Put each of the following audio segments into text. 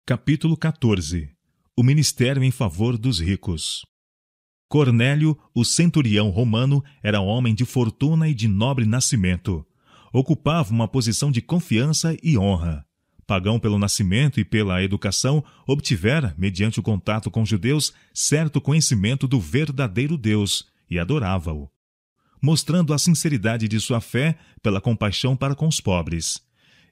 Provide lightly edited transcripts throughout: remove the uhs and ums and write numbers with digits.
Capítulo 14. O ministério em favor dos ricos. Cornélio, o centurião romano, era homem de fortuna e de nobre nascimento. Ocupava uma posição de confiança e honra. Pagão pelo nascimento e pela educação, obtivera, mediante o contato com judeus, certo conhecimento do verdadeiro Deus e adorava-o, mostrando a sinceridade de sua fé pela compaixão para com os pobres.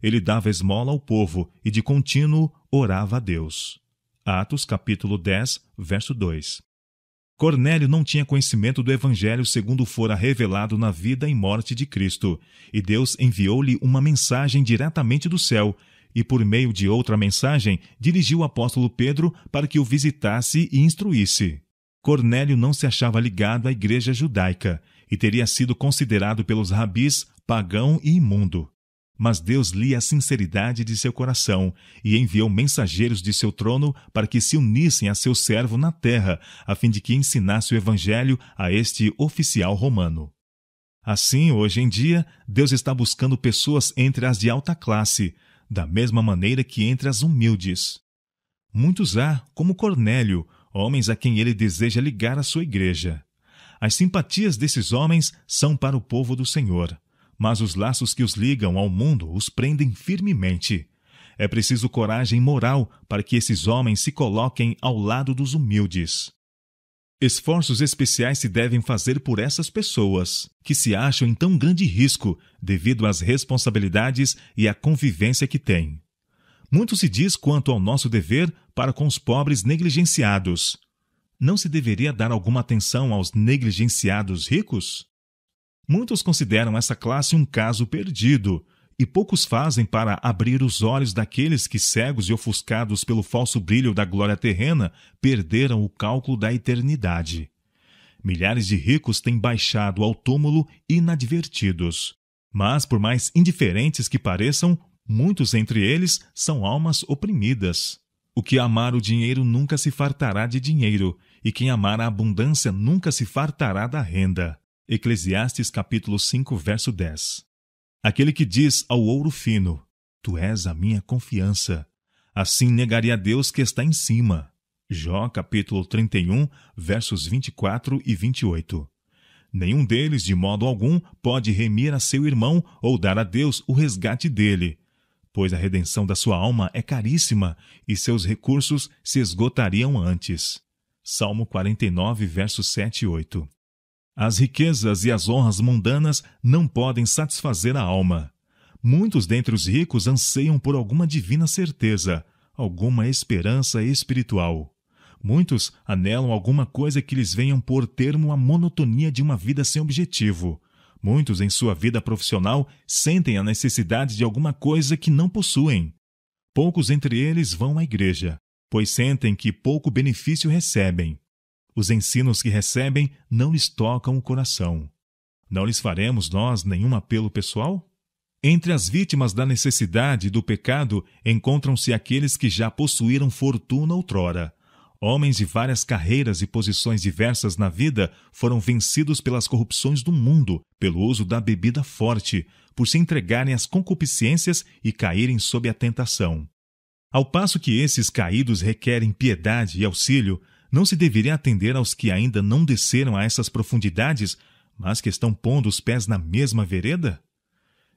Ele dava esmola ao povo e de contínuo orava a Deus. Atos capítulo 10, verso 2. Cornélio não tinha conhecimento do Evangelho segundo fora revelado na vida e morte de Cristo, e Deus enviou-lhe uma mensagem diretamente do céu, e por meio de outra mensagem dirigiu o apóstolo Pedro para que o visitasse e instruísse. Cornélio não se achava ligado à igreja judaica, e teria sido considerado pelos rabis pagão e imundo. Mas Deus lia a sinceridade de seu coração e enviou mensageiros de seu trono para que se unissem a seu servo na terra, a fim de que ensinasse o evangelho a este oficial romano. Assim, hoje em dia, Deus está buscando pessoas entre as de alta classe, da mesma maneira que entre as humildes. Muitos há, como Cornélio, homens a quem ele deseja ligar à sua igreja. As simpatias desses homens são para o povo do Senhor, mas os laços que os ligam ao mundo os prendem firmemente. É preciso coragem moral para que esses homens se coloquem ao lado dos humildes. Esforços especiais se devem fazer por essas pessoas, que se acham em tão grande risco devido às responsabilidades e à convivência que têm. Muito se diz quanto ao nosso dever para com os pobres negligenciados. Não se deveria dar alguma atenção aos negligenciados ricos? Muitos consideram essa classe um caso perdido, e poucos fazem para abrir os olhos daqueles que, cegos e ofuscados pelo falso brilho da glória terrena, perderam o cálculo da eternidade. Milhares de ricos têm baixado ao túmulo inadvertidos. Mas, por mais indiferentes que pareçam, muitos entre eles são almas oprimidas. O que amar o dinheiro nunca se fartará de dinheiro, e quem amar a abundância nunca se fartará da renda. Eclesiastes capítulo 5, verso 10. Aquele que diz ao ouro fino, tu és a minha confiança, assim negaria a Deus que está em cima. Jó capítulo 31, versos 24 e 28. Nenhum deles, de modo algum, pode remir a seu irmão ou dar a Deus o resgate dele, pois a redenção da sua alma é caríssima e seus recursos se esgotariam antes. Salmo 49, versos 7 e 8. As riquezas e as honras mundanas não podem satisfazer a alma. Muitos dentre os ricos anseiam por alguma divina certeza, alguma esperança espiritual. Muitos anelam alguma coisa que lhes venha pôr termo à monotonia de uma vida sem objetivo. Muitos, em sua vida profissional, sentem a necessidade de alguma coisa que não possuem. Poucos entre eles vão à igreja, pois sentem que pouco benefício recebem. Os ensinos que recebem não lhes tocam o coração. Não lhes faremos nós nenhum apelo pessoal? Entre as vítimas da necessidade e do pecado encontram-se aqueles que já possuíram fortuna outrora. Homens de várias carreiras e posições diversas na vida foram vencidos pelas corrupções do mundo, pelo uso da bebida forte, por se entregarem às concupiscências e caírem sob a tentação. Ao passo que esses caídos requerem piedade e auxílio, não se deveria atender aos que ainda não desceram a essas profundidades, mas que estão pondo os pés na mesma vereda?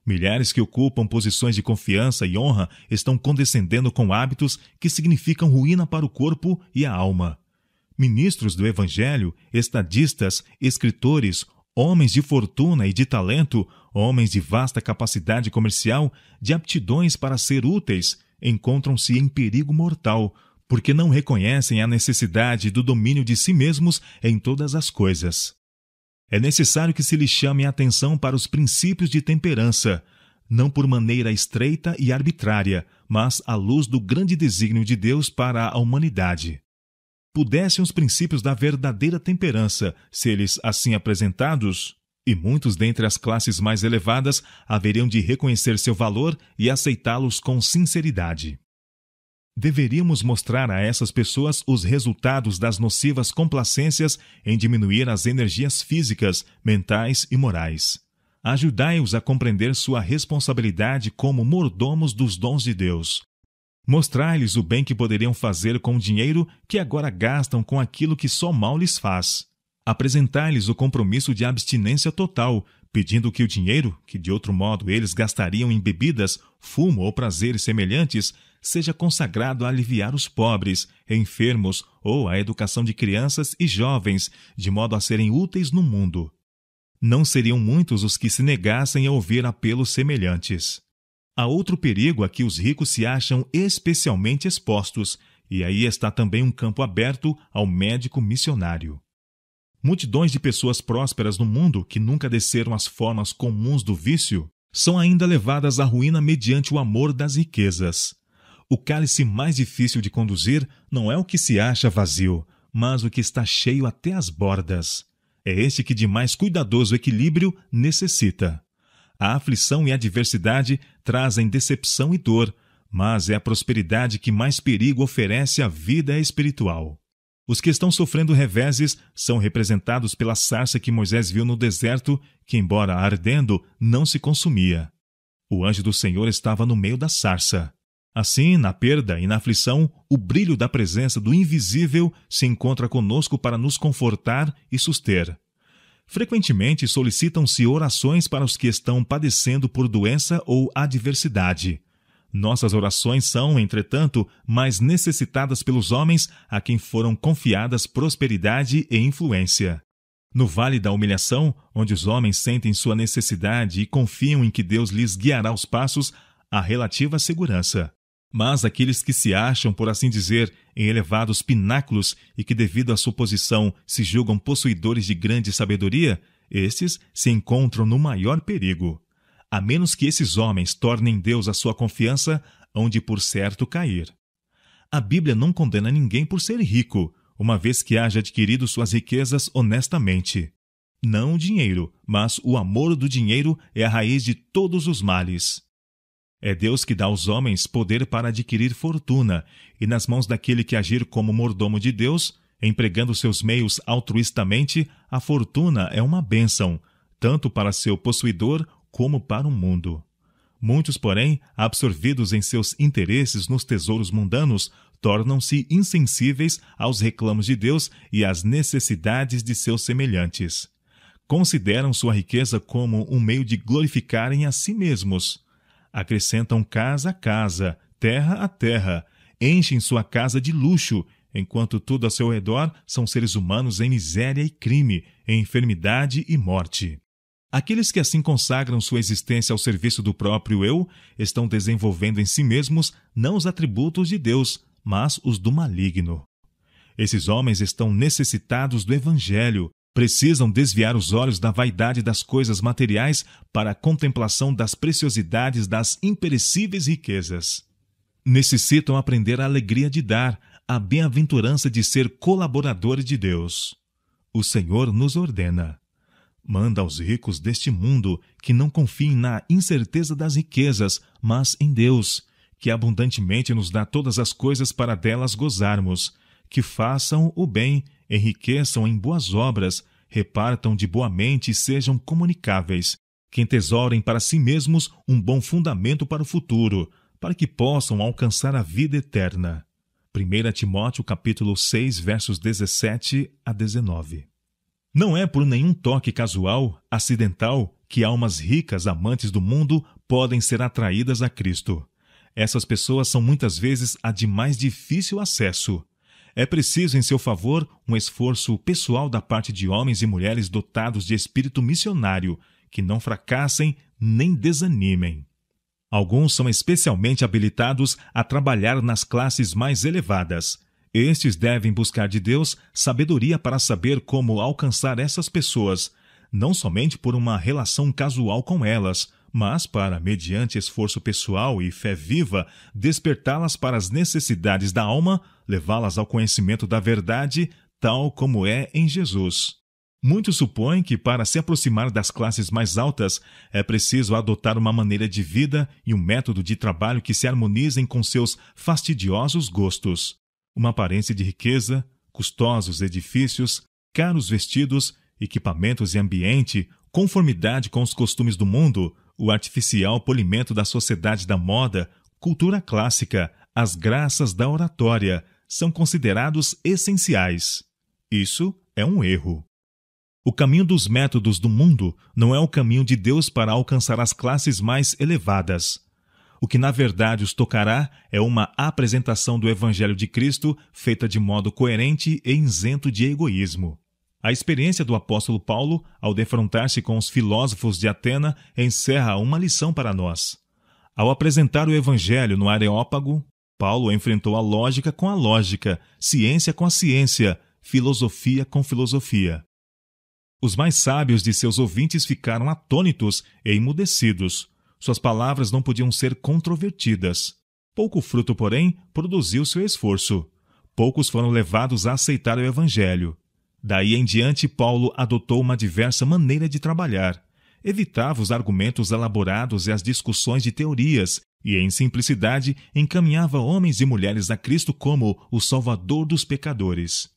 Milhares que ocupam posições de confiança e honra estão condescendendo com hábitos que significam ruína para o corpo e a alma. Ministros do Evangelho, estadistas, escritores, homens de fortuna e de talento, homens de vasta capacidade comercial, de aptidões para ser úteis, encontram-se em perigo mortal, porque não reconhecem a necessidade do domínio de si mesmos em todas as coisas. É necessário que se lhe chame a atenção para os princípios de temperança, não por maneira estreita e arbitrária, mas à luz do grande desígnio de Deus para a humanidade. Pudessem os princípios da verdadeira temperança, se eles assim apresentados, e muitos dentre as classes mais elevadas haveriam de reconhecer seu valor e aceitá-los com sinceridade. Deveríamos mostrar a essas pessoas os resultados das nocivas complacências em diminuir as energias físicas, mentais e morais. Ajudai-os a compreender sua responsabilidade como mordomos dos dons de Deus. Mostrar-lhes o bem que poderiam fazer com o dinheiro que agora gastam com aquilo que só mal lhes faz. Apresentar-lhes o compromisso de abstinência total, pedindo que o dinheiro, que de outro modo eles gastariam em bebidas, fumo ou prazeres semelhantes, seja consagrado a aliviar os pobres, enfermos ou à educação de crianças e jovens, de modo a serem úteis no mundo. Não seriam muitos os que se negassem a ouvir apelos semelhantes. Há outro perigo a que os ricos se acham especialmente expostos, e aí está também um campo aberto ao médico missionário. Multidões de pessoas prósperas no mundo que nunca desceram às formas comuns do vício são ainda levadas à ruína mediante o amor das riquezas. O cálice mais difícil de conduzir não é o que se acha vazio, mas o que está cheio até as bordas. É este que de mais cuidadoso equilíbrio necessita. A aflição e a adversidade trazem decepção e dor, mas é a prosperidade que mais perigo oferece à vida espiritual. Os que estão sofrendo reveses são representados pela sarça que Moisés viu no deserto, que, embora ardendo, não se consumia. O anjo do Senhor estava no meio da sarça. Assim, na perda e na aflição, o brilho da presença do invisível se encontra conosco para nos confortar e suster. Frequentemente solicitam-se orações para os que estão padecendo por doença ou adversidade. Nossas orações são, entretanto, mais necessitadas pelos homens a quem foram confiadas prosperidade e influência. No vale da humilhação, onde os homens sentem sua necessidade e confiam em que Deus lhes guiará os passos, há relativa segurança. Mas aqueles que se acham, por assim dizer, em elevados pináculos e que, devido à sua posição, se julgam possuidores de grande sabedoria, estes se encontram no maior perigo. A menos que esses homens tornem Deus a sua confiança, hão de por certo cair. A Bíblia não condena ninguém por ser rico, uma vez que haja adquirido suas riquezas honestamente. Não o dinheiro, mas o amor do dinheiro é a raiz de todos os males. É Deus que dá aos homens poder para adquirir fortuna, e nas mãos daquele que agir como mordomo de Deus, empregando seus meios altruistamente, a fortuna é uma bênção, tanto para seu possuidor como para o mundo. Muitos, porém, absorvidos em seus interesses nos tesouros mundanos, tornam-se insensíveis aos reclamos de Deus e às necessidades de seus semelhantes. Consideram sua riqueza como um meio de glorificarem a si mesmos. Acrescentam casa a casa, terra a terra, enchem sua casa de luxo, enquanto tudo ao seu redor são seres humanos em miséria e crime, em enfermidade e morte. Aqueles que assim consagram sua existência ao serviço do próprio eu estão desenvolvendo em si mesmos não os atributos de Deus, mas os do maligno. Esses homens estão necessitados do Evangelho, precisam desviar os olhos da vaidade das coisas materiais para a contemplação das preciosidades das imperecíveis riquezas. Necessitam aprender a alegria de dar, a bem-aventurança de ser colaboradores de Deus. O Senhor nos ordena: manda aos ricos deste mundo que não confiem na incerteza das riquezas, mas em Deus, que abundantemente nos dá todas as coisas para delas gozarmos, que façam o bem, enriqueçam em boas obras, repartam de boa mente e sejam comunicáveis, que entesourem para si mesmos um bom fundamento para o futuro, para que possam alcançar a vida eterna. 1 Timóteo capítulo 6, versos 17 a 19. Não é por nenhum toque casual, acidental, que almas ricas amantes do mundo podem ser atraídas a Cristo. Essas pessoas são muitas vezes a de mais difícil acesso. É preciso, em seu favor, um esforço pessoal da parte de homens e mulheres dotados de espírito missionário, que não fracassem nem desanimem. Alguns são especialmente habilitados a trabalhar nas classes mais elevadas. Estes devem buscar de Deus sabedoria para saber como alcançar essas pessoas, não somente por uma relação casual com elas, mas para, mediante esforço pessoal e fé viva, despertá-las para as necessidades da alma, levá-las ao conhecimento da verdade, tal como é em Jesus. Muitos supõem que, para se aproximar das classes mais altas, é preciso adotar uma maneira de vida e um método de trabalho que se harmonizem com seus fastidiosos gostos. Uma aparência de riqueza, custosos edifícios, caros vestidos, equipamentos e ambiente, conformidade com os costumes do mundo, o artificial polimento da sociedade da moda, cultura clássica, as graças da oratória são considerados essenciais. Isso é um erro. O caminho dos métodos do mundo não é o caminho de Deus para alcançar as classes mais elevadas. O que na verdade os tocará é uma apresentação do Evangelho de Cristo feita de modo coerente e isento de egoísmo. A experiência do apóstolo Paulo, ao defrontar-se com os filósofos de Atena, encerra uma lição para nós. Ao apresentar o Evangelho no Areópago, Paulo enfrentou a lógica com a lógica, ciência com a ciência, filosofia com filosofia. Os mais sábios de seus ouvintes ficaram atônitos e emudecidos. Suas palavras não podiam ser controvertidas. Pouco fruto, porém, produziu seu esforço. Poucos foram levados a aceitar o Evangelho. Daí em diante, Paulo adotou uma diversa maneira de trabalhar. Evitava os argumentos elaborados e as discussões de teorias, e em simplicidade encaminhava homens e mulheres a Cristo como o Salvador dos pecadores.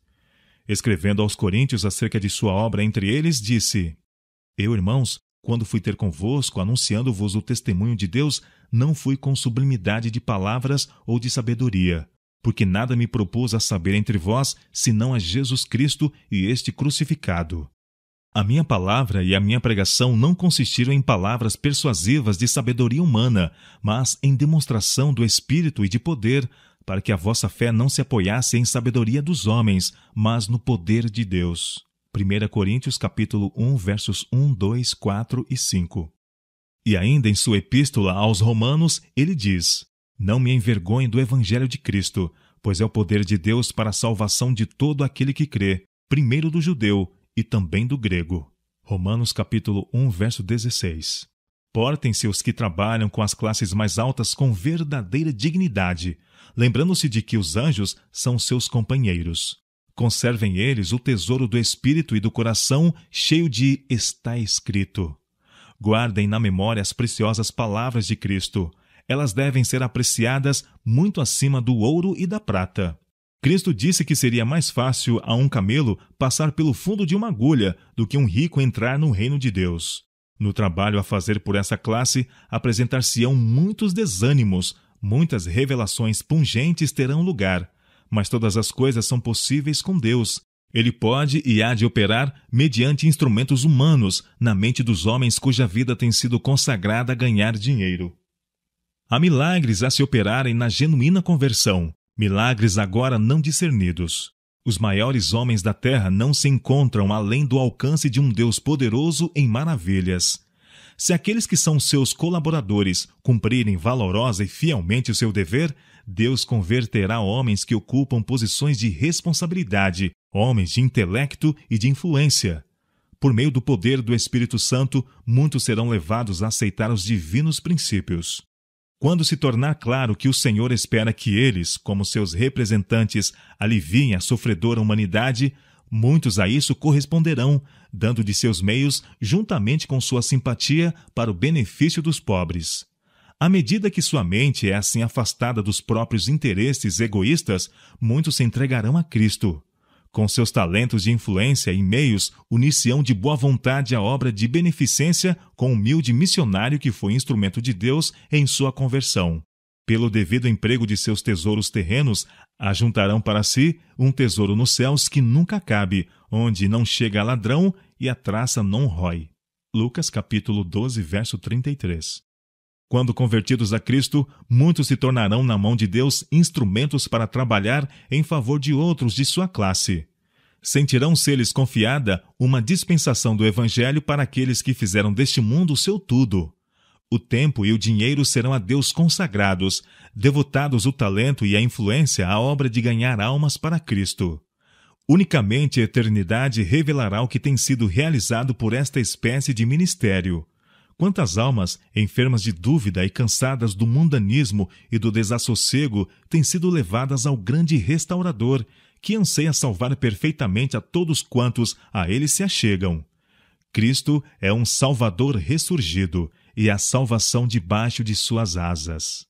Escrevendo aos Coríntios acerca de sua obra entre eles, disse: Eu, irmãos, quando fui ter convosco, anunciando-vos o testemunho de Deus, não fui com sublimidade de palavras ou de sabedoria, porque nada me propus a saber entre vós, senão a Jesus Cristo e este crucificado. A minha palavra e a minha pregação não consistiram em palavras persuasivas de sabedoria humana, mas em demonstração do Espírito e de poder, para que a vossa fé não se apoiasse em sabedoria dos homens, mas no poder de Deus. 1 Coríntios capítulo 1, versos 1, 2, 4 e 5. E ainda em sua epístola aos Romanos, ele diz: Não me envergonhe do Evangelho de Cristo, pois é o poder de Deus para a salvação de todo aquele que crê, primeiro do judeu e também do grego. Romanos capítulo 1, verso 16. Portem-se os que trabalham com as classes mais altas com verdadeira dignidade, lembrando-se de que os anjos são seus companheiros. Conservem eles o tesouro do espírito e do coração cheio de está escrito. Guardem na memória as preciosas palavras de Cristo. Elas devem ser apreciadas muito acima do ouro e da prata. Cristo disse que seria mais fácil a um camelo passar pelo fundo de uma agulha do que um rico entrar no reino de Deus. No trabalho a fazer por essa classe, apresentar-se-ão muitos desânimos, muitas revelações pungentes terão lugar, mas todas as coisas são possíveis com Deus. Ele pode e há de operar mediante instrumentos humanos na mente dos homens cuja vida tem sido consagrada a ganhar dinheiro. Há milagres a se operarem na genuína conversão, milagres agora não discernidos. Os maiores homens da terra não se encontram além do alcance de um Deus poderoso em maravilhas. Se aqueles que são seus colaboradores cumprirem valorosa e fielmente o seu dever, Deus converterá homens que ocupam posições de responsabilidade, homens de intelecto e de influência. Por meio do poder do Espírito Santo, muitos serão levados a aceitar os divinos princípios. Quando se tornar claro que o Senhor espera que eles, como seus representantes, aliviem a sofredora humanidade, muitos a isso corresponderão, dando de seus meios, juntamente com sua simpatia, para o benefício dos pobres. À medida que sua mente é assim afastada dos próprios interesses egoístas, muitos se entregarão a Cristo. Com seus talentos de influência e meios, unir-se-ão de boa vontade à obra de beneficência com o humilde missionário que foi instrumento de Deus em sua conversão. Pelo devido emprego de seus tesouros terrenos, ajuntarão para si um tesouro nos céus que nunca cabe, onde não chega ladrão e a traça não rói. Lucas capítulo 12, verso 33. Quando convertidos a Cristo, muitos se tornarão na mão de Deus instrumentos para trabalhar em favor de outros de sua classe. Sentirão ser-lhes confiada uma dispensação do Evangelho para aqueles que fizeram deste mundo o seu tudo. O tempo e o dinheiro serão a Deus consagrados, devotados o talento e a influência à obra de ganhar almas para Cristo. Unicamente a eternidade revelará o que tem sido realizado por esta espécie de ministério. Quantas almas, enfermas de dúvida e cansadas do mundanismo e do desassossego, têm sido levadas ao grande restaurador, que anseia salvar perfeitamente a todos quantos a ele se achegam. Cristo é um Salvador ressurgido, e a salvação debaixo de suas asas.